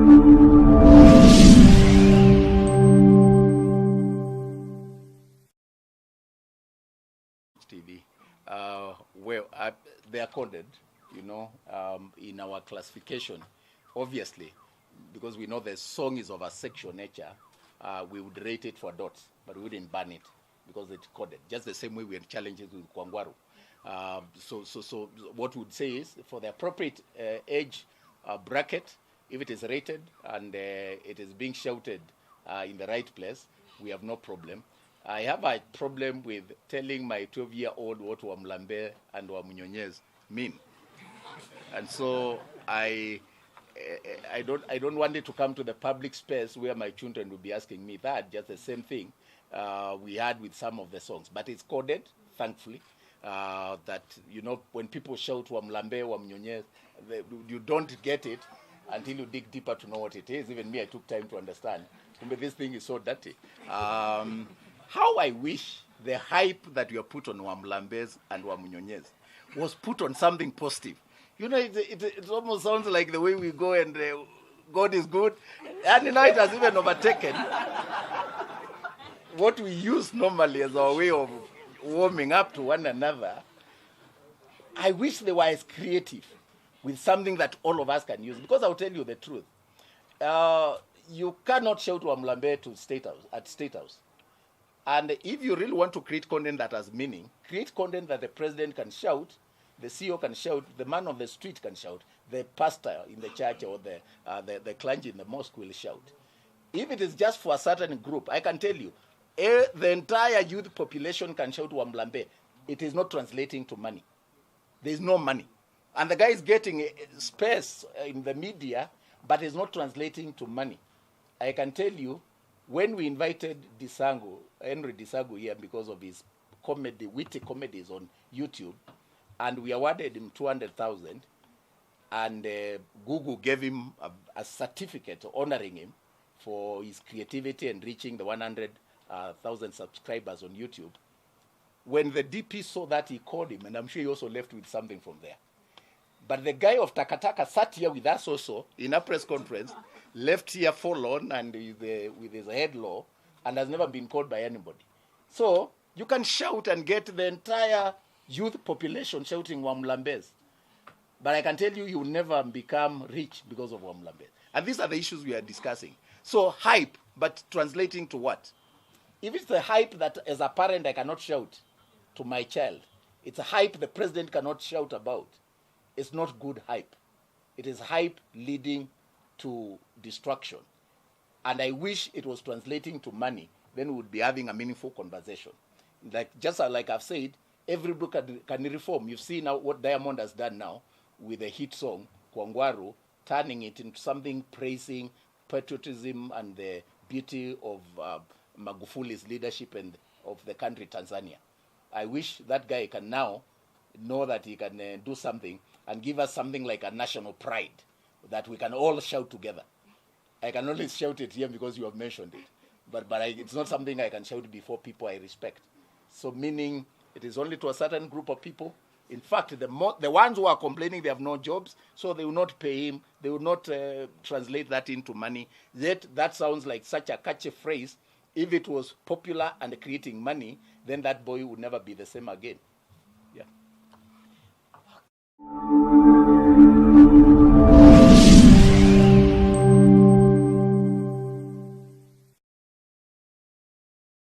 TV. They are coded, you know, in our classification. Obviously, because we know the song is of a sexual nature, we would rate it for dots, but we wouldn't ban it because it's coded. Just the same way we had challenges with Kwangwaru. So what we would say is, for the appropriate age bracket, if it is rated and it is being shouted in the right place, we have no problem. I have a problem with telling my 12-year-old what Wamlambez and Wamnyonyez mean, and so I don't want it to come to the public space where my children will be asking me that. Just the same thing we had with some of the songs, but it's coded, thankfully. That, you know, when people shout Wamlambez, Wamnyonyez, you don't get it until you dig deeper to know what it is. Even me, I took time to understand. But this thing is so dirty. How I wish the hype that you put on Wamlambez and Wamnyonyez was put on something positive. You know, it almost sounds like the way we go and God is good. And now it has even overtaken what we use normally as our way of warming up to one another. I wish they were as creative with something that all of us can use. Because I'll tell you the truth. You cannot shout Wamlambez to State House, at State House. And if you really want to create content that has meaning, create content that the president can shout, the CEO can shout, the man on the street can shout, the pastor in the church or the clergy in the mosque will shout. If it is just for a certain group, I can tell you, the entire youth population can shout Wamlambez. It is not translating to money. There is no money. And the guy is getting space in the media, but it's not translating to money. I can tell you, when we invited Henry Disagu here because of his comedy, witty comedies on YouTube, and we awarded him 200,000, and Google gave him a certificate honoring him for his creativity and reaching the 100,000 subscribers on YouTube. When the DP saw that, he called him, and I'm sure he also left with something from there. But the guy of Takataka sat here with us also in a press conference, left here forlorn and with his head low, and has never been called by anybody. So you can shout and get the entire youth population shouting Wamlambez. But I can tell you, will never become rich because of Wamlambez. And these are the issues we are discussing. So hype, but translating to what? If it's the hype that as a parent I cannot shout to my child, it's a hype the president cannot shout about. It's not good hype. It is hype leading to destruction. And I wish it was translating to money. Then we would be having a meaningful conversation. Just like I've said, every book can reform. You've seen what Diamond has done now with a hit song, Kwangwaru, turning it into something praising patriotism and the beauty of Magufuli's leadership and of the country Tanzania. I wish that guy can now know that he can do something and give us something like a national pride that we can all shout together. I can only shout it here because you have mentioned it. But it's not something I can shout before people I respect. So meaning it is only to a certain group of people. In fact, the ones who are complaining they have no jobs, so they will not pay him. They will not translate that into money. Yet that sounds like such a catchy phrase. If it was popular and creating money, then that boy would never be the same again.